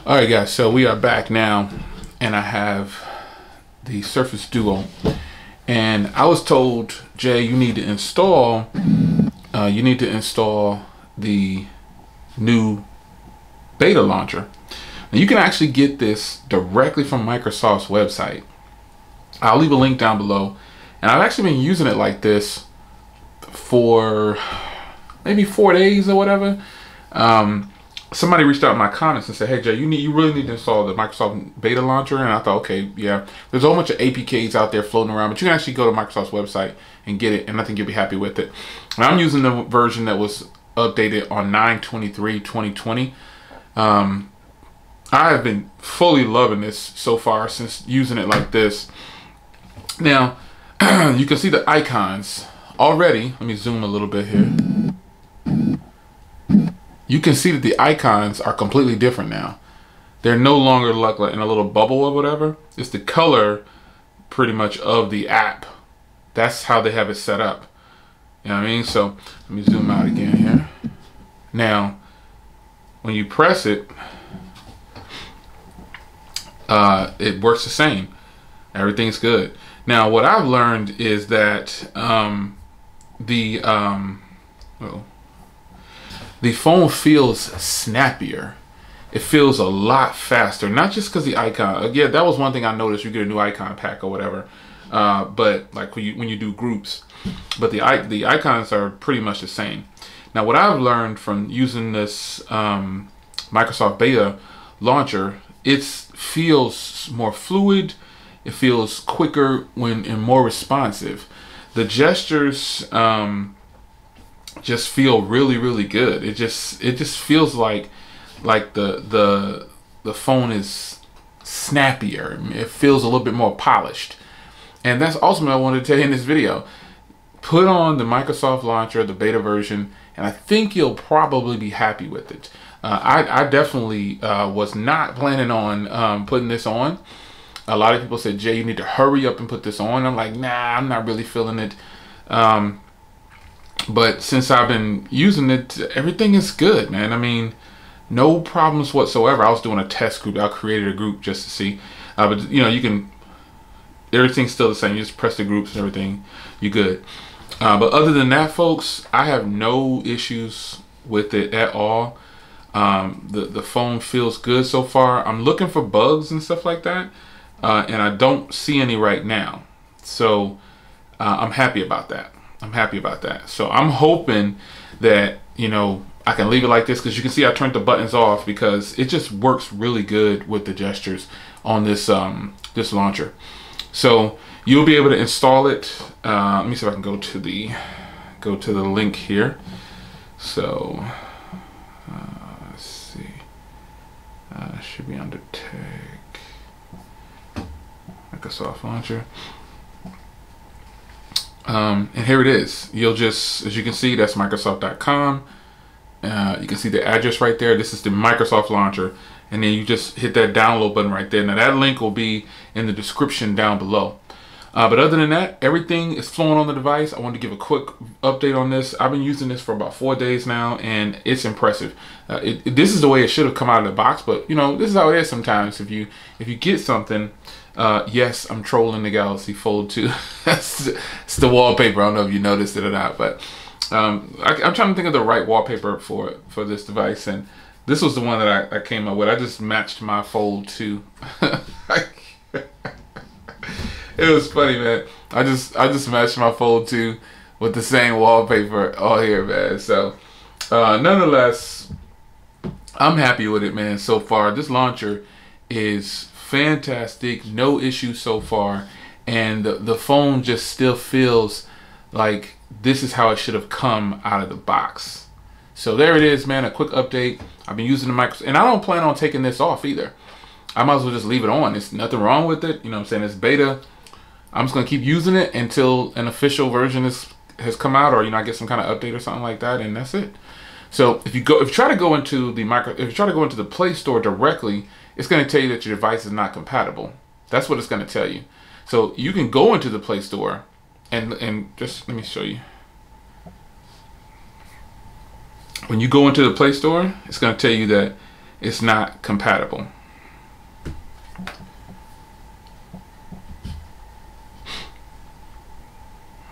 All right, guys. So we are back now, and I have the Surface Duo. And I was told, Jay, you need to install. The new beta launcher. And you can actually get this directly from Microsoft's website. I'll leave a link down below. And I've actually been using it like this for maybe 4 days or whatever. Somebody reached out in my comments and said, "Hey Jay, you really need to install the Microsoft beta launcher." And I thought, okay, yeah, there's a whole bunch of APKs out there floating around, but you can actually go to Microsoft's website and get it, and I think you'll be happy with it. And I'm using the version that was updated on 9/23/2020. I have been fully loving this so far since using it like this. Now, you can see the icons already. Let me zoom a little bit here. You can see that the icons are completely different now. They're no longer like in a little bubble or whatever. It's the color pretty much of the app. That's how they have it set up. You know what I mean? So let me zoom out again here. Now, when you press it, it works the same. Everything's good. Now, what I've learned is that the phone feels snappier. It feels a lot faster. Not just because the icon. Yeah, that was one thing I noticed. You get a new icon pack or whatever. But like when you do groups, but the icons are pretty much the same. Now, what I've learned from using this Microsoft Beta launcher, it feels more fluid. It feels quicker and more responsive. The gestures just feel really good. It just feels like the phone is snappier. It feels a little bit more polished. And that's also what I wanted to tell you in this video. Put on the Microsoft launcher, the beta version, and I think you'll probably be happy with it. I definitely was not planning on putting this on. A lot of people said, "Jay, you need to hurry up and put this on." I'm like, nah, I'm not really feeling it. But since I've been using it, everything is good, man. I mean, no problems whatsoever. I was doing a test group. I created a group just to see. But you know, you can, everything's still the same. You just press the groups and everything, you're good. But other than that, folks, I have no issues with it at all. The phone feels good so far. I'm looking for bugs and stuff like that. And I don't see any right now. So I'm happy about that. So I'm hoping that, you know, I can leave it like this, because you can see I turned the buttons off because it just works really good with the gestures on this this launcher. So you'll be able to install it. Let me see if I can go to the link here. So let's see. Should be under tag. Microsoft launcher. And here it is. You'll just, as you can see, that's Microsoft.com. You can see the address right there. This is the Microsoft launcher. And then you just hit that download button right there. Now that link will be in the description down below. But other than that, everything is flowing on the device. I wanted to give a quick update on this. I've been using this for about 4 days now, and it's impressive. This is the way it should have come out of the box, but you know, this is how it is sometimes. If you get something, yes, I'm trolling the Galaxy Fold 2. It's the wallpaper. I don't know if you noticed it or not, but I'm trying to think of the right wallpaper for this device, and this was the one that I came up with. I just matched my Fold 2. It was funny, man. I just matched my Fold 2 with the same wallpaper all here, man. So nonetheless, I'm happy with it, man. So far, this launcher is fantastic. No issues so far, and the phone just still feels like this is how it should have come out of the box. So there it is, man. A quick update. I've been using the Microsoft, and I don't plan on taking this off either. I might as well just leave it on. There's nothing wrong with it. You know what I'm saying? It's beta. I'm just gonna keep using it until an official version has come out, or you know, I get some kind of update or something like that, and that's it. So if you try to go into the Play Store directly, it's gonna tell you that your device is not compatible. That's what it's gonna tell you. So you can go into the Play Store and just let me show you. When you go into the Play Store, it's gonna tell you that it's not compatible.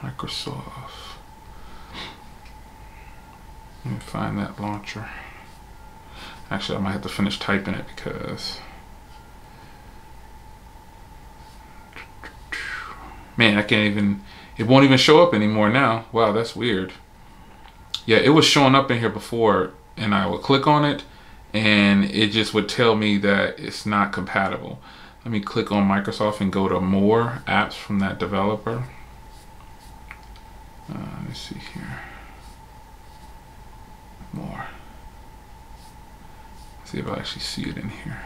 Microsoft. Let me find that launcher. Actually, I might have to finish typing it because, man, I can't even, it won't even show up anymore now. Wow, that's weird. Yeah, it was showing up in here before, and I would click on it and it just would tell me that it's not compatible. Let me click on Microsoft and go to more apps from that developer. Let me see here. More. See if I actually see it in here.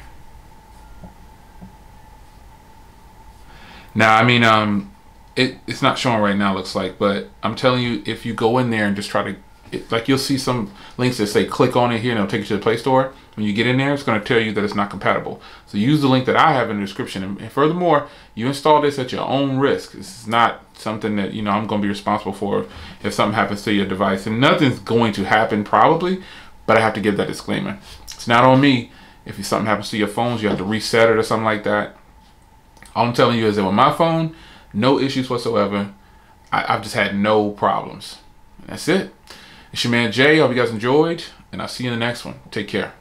Now, I mean, it's not showing right now, looks like, but I'm telling you, if you go in there and just try to, like, you'll see some links that say click on it here and it'll take you to the Play Store. When you get in there, it's going to tell you that it's not compatible. So use the link that I have in the description. And furthermore, you install this at your own risk. This is not something that, you know, I'm going to be responsible for if something happens to your device. And nothing's going to happen probably, but I have to give that disclaimer. It's not on me. If something happens to your phones, you have to reset it or something like that. All I'm telling you is that with my phone, no issues whatsoever. I've just had no problems. That's it. It's your man Jay. I hope you guys enjoyed, and I'll see you in the next one. Take care.